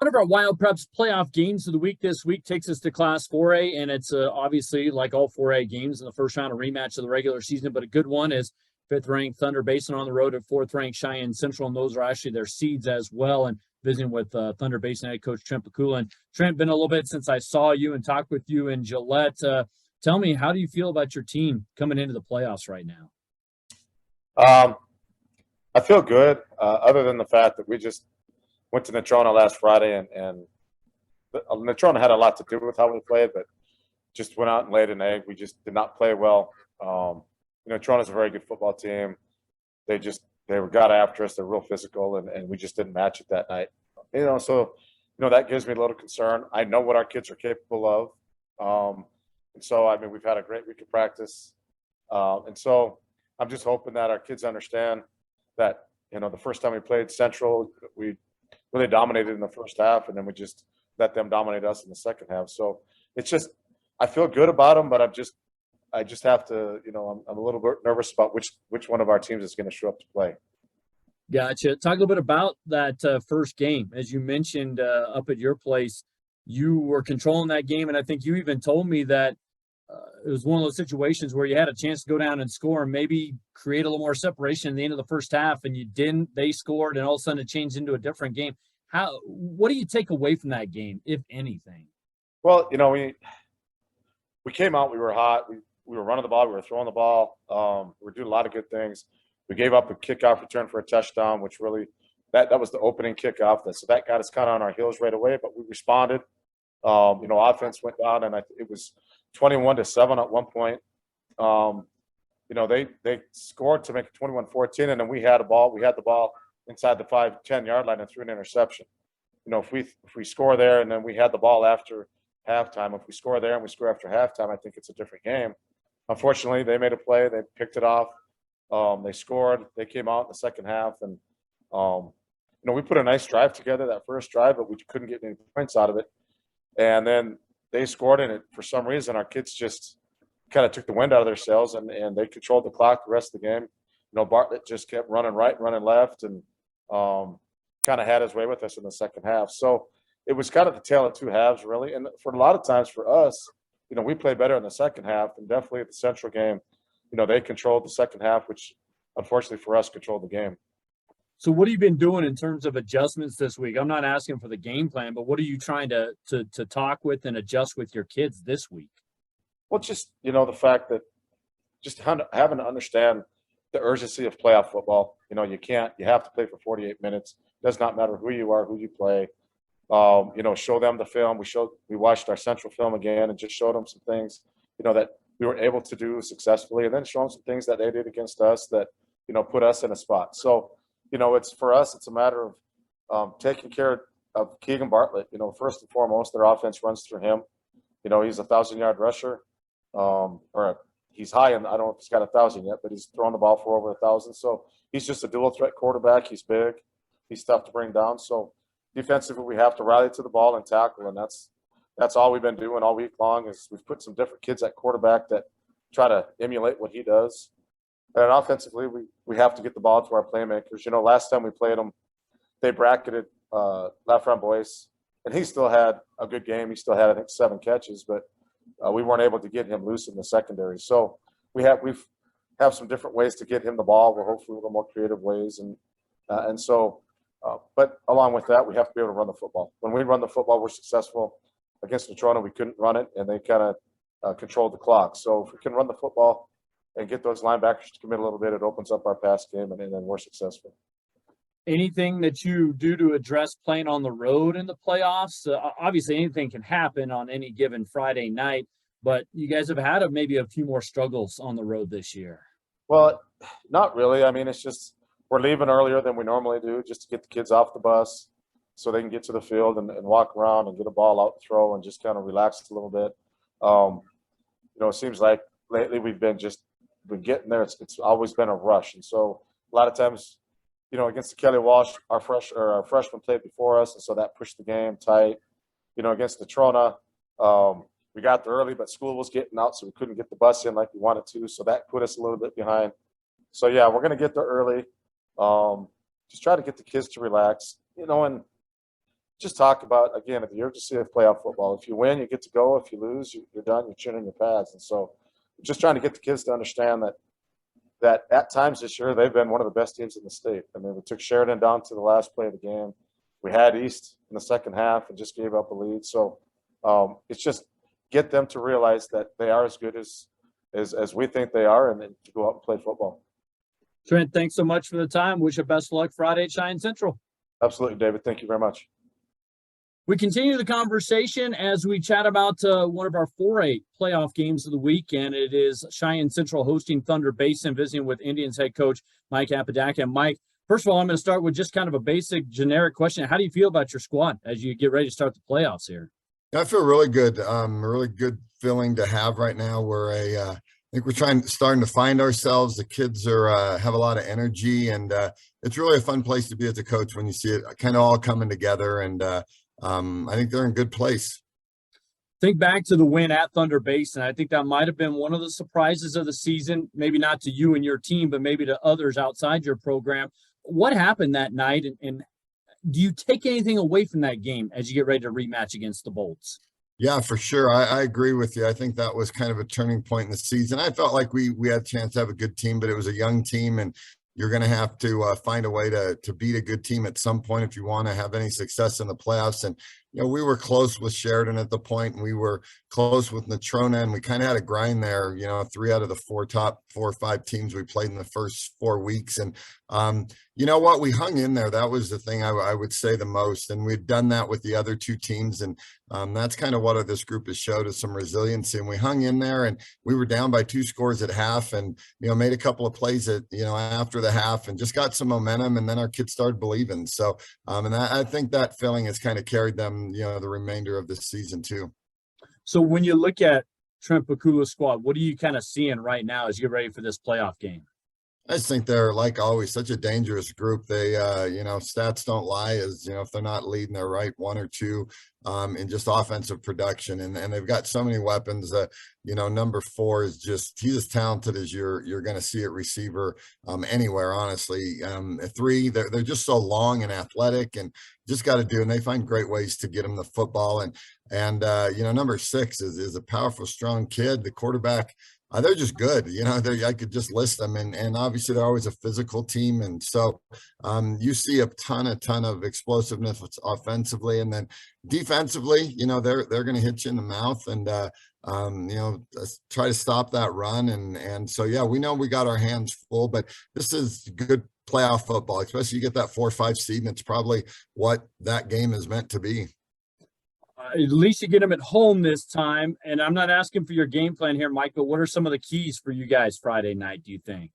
One of our Wyopreps playoff games of the week this week takes us to Class 4A, and it's obviously like all 4A games in the first round, a rematch of the regular season, but a good one is fifth-ranked Thunder Basin on the road at fourth-ranked Cheyenne Central, and those are actually their seeds as well. And visiting with Thunder Basin head coach Trent Pakula. And Trent, been a little bit since I saw you and talked with you in Gillette. Tell me, how do you feel about your team coming into the playoffs right now? I feel good, other than the fact that we just went to Natrona last Friday, and Natrona had a lot to do with how we played, but just went out and laid an egg. We just did not play well. Natrona's a very good football team. They got after us. They're real physical, and we just didn't match it that night. So that gives me a little concern. I know what our kids are capable of. And so, we've had a great week of practice. And so I'm just hoping that our kids understand that, the first time we played Central, we really dominated in the first half, and then we just let them dominate us in the second half. So it's just, I feel good about them, but I just have to, I'm a little bit nervous about which one of our teams is going to show up to play. Gotcha. Talk a little bit about that first game. As you mentioned up at your place, you were controlling that game, and I think you even told me that it was one of those situations where you had a chance to go down and score and maybe create a little more separation in the end of the first half, and you didn't. They scored, and all of a sudden it changed into a different game. What do you take away from that game, if anything? Well, we came out, we were hot, we were running the ball, we were throwing the ball, we were doing a lot of good things. We gave up a kickoff return for a touchdown, which really that was the opening kickoff. So that got us kind of on our heels right away, but we responded. Offense went down, and it was 21-7 at one point. They scored to make it 21-14, and then we had the ball. We had the ball inside the 5-10 yard line and threw an interception. If we score there and then we had the ball after halftime, if we score there and we score after halftime, I think it's a different game. Unfortunately, they made a play. They picked it off. They scored. They came out in the second half, and we put a nice drive together that first drive, but we couldn't get any points out of it. And then they scored, and for some reason our kids just kind of took the wind out of their sails, and they controlled the clock the rest of the game. Bartlett just kept running right, running left, and kind of had his way with us in the second half. So it was kind of the tale of two halves, really. And for a lot of times for us, we played better in the second half, and definitely at the Central game, they controlled the second half, which unfortunately for us controlled the game. So what have you been doing in terms of adjustments this week? I'm not asking for the game plan, but what are you trying to talk with and adjust with your kids this week? Well, just, the fact that just having to understand the urgency of playoff football. You have to play for 48 minutes. It does not matter who you are, who you play. Show them the film. We watched our Central film again and just showed them some things, that we were able to do successfully, and then show them some things that they did against us that, put us in a spot. So, it's for us, it's a matter of taking care of Keegan Bartlett. First and foremost, their offense runs through him. He's a 1,000-yard rusher, or he's high, and I don't know if he's got 1,000 yet, but he's thrown the ball for over 1,000. So he's just a dual threat quarterback. He's big. He's tough to bring down. So defensively, we have to rally to the ball and tackle, and that's all we've been doing all week long. Is we've put some different kids at quarterback that try to emulate what he does. And offensively, we have to get the ball to our playmakers. Last time we played them, they bracketed Laframboise, and he still had a good game. He still had, I think, 7 catches, but we weren't able to get him loose in the secondary. So we have some different ways to get him the ball. We're hopefully a little more creative ways, but along with that, we have to be able to run the football. When we run the football, we're successful. Against Natrona, we couldn't run it, and they kind of controlled the clock. So if we can run the football and get those linebackers to commit a little bit, it opens up our pass game, and then we're successful. Anything that you do to address playing on the road in the playoffs? Obviously, anything can happen on any given Friday night, but you guys have had maybe a few more struggles on the road this year. Well, not really. It's just we're leaving earlier than we normally do just to get the kids off the bus so they can get to the field and walk around and get a ball out and throw and just kind of relax a little bit. It seems like lately we've been getting there. It's always been a rush. And so a lot of times, against the Kelly Walsh, our freshman played before us, and so that pushed the game tight. Against the Trona, we got there early, but school was getting out, so we couldn't get the bus in like we wanted to, so that put us a little bit behind. So, yeah, we're going to get there early. Just try to get the kids to relax, and just talk about, again, the urgency of playoff football. If you win, you get to go. If you lose, you're done. You're chinning your pads. And so just trying to get the kids to understand that at times this year, they've been one of the best teams in the state. I mean, we took Sheridan down to the last play of the game. We had East in the second half and just gave up a lead. So it's just get them to realize that they are as good as we think they are, and then to go out and play football. Trent, thanks so much for the time. Wish you best of luck Friday at Cheyenne Central. Absolutely, David. Thank you very much. We continue the conversation as we chat about one of our 4A playoff games of the week, and it is Cheyenne Central hosting Thunder Basin, visiting with Indians head coach Mike Apodaca. And Mike, first of all, I'm going to start with just kind of a basic, generic question. How do you feel about your squad as you get ready to start the playoffs here? I feel really good. A really good feeling to have right now. I think we're starting to find ourselves. The kids have a lot of energy, and it's really a fun place to be as a coach when you see it kind of all coming together. And I think they're in good place. Think back to the win at Thunder Basin. I think that might have been one of the surprises of the season, maybe not to you and your team, but maybe to others outside your program. What happened that night, and do you take anything away from that game as you get ready to rematch against the Bolts? Yeah, for sure. I agree with you. I think that was kind of a turning point in the season. I felt like we had a chance to have a good team, but it was a young team, and you're going to have to find a way to beat a good team at some point if you want to have any success in the playoffs. And, we were close with Sheridan at the point, and we were close with Natrona, and we kind of had a grind there, 3 out of the top 4 or 5 teams we played in the first 4 weeks. And you know what? We hung in there. That was the thing I would say the most. And we've done that with the other 2 teams. And that's kind of what this group has showed us, some resiliency. And we hung in there, and we were down by 2 scores at half, and, made a couple of plays after the half, and just got some momentum. And then our kids started believing. So, and I think that feeling has kind of carried them, the remainder of this season too. So when you look at Trent Pakula's squad, what are you kind of seeing right now as you get ready for this playoff game? I just think they're, like always, such a dangerous group. They, stats don't lie, if they're not leading, they're right 1 or 2 in just offensive production. And they've got so many weapons. Number 4 is he's as talented as you're going to see at receiver anywhere, honestly. 3, they're just so long and athletic, and just got to do, and they find great ways to get him the football. And number 6 is a powerful, strong kid. The quarterback, they're just good. I could just list them, and obviously they're always a physical team. And so you see a ton of explosiveness offensively, and then defensively, they're going to hit you in the mouth and, try to stop that run. And so, yeah, we know we got our hands full, but this is good playoff football, especially you get that 4 or 5 seed, and it's probably what that game is meant to be. At least you get them at home this time. And I'm not asking for your game plan here, Mike, but what are some of the keys for you guys Friday night, do you think?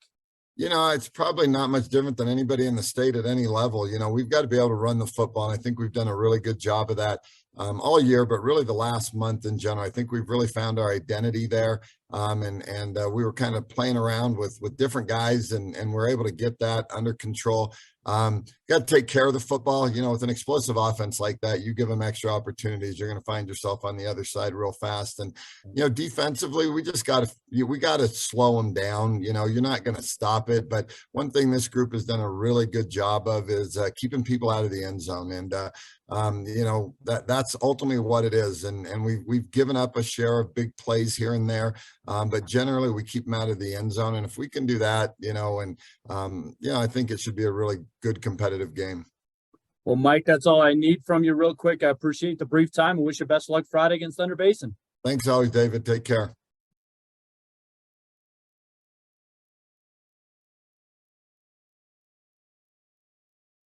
It's probably not much different than anybody in the state at any level. We've got to be able to run the football. And I think we've done a really good job of that all year, but really the last month in general. I think we've really found our identity there. And we were kind of playing around with different guys, and we're able to get that under control. You got to take care of the football. With an explosive offense like that, you give them extra opportunities, you're going to find yourself on the other side real fast. And defensively, we got to slow them down. You're not going to stop it, but one thing this group has done a really good job of is keeping people out of the end zone. And that's ultimately what it is. And we've given up a share of big plays here and there, but generally we keep them out of the end zone. And if we can do that, I think it should be a really good competitive game. Well, Mike, that's all I need from you real quick. I appreciate the brief time and wish you best of luck Friday against Thunder Basin. Thanks always, David. Take care.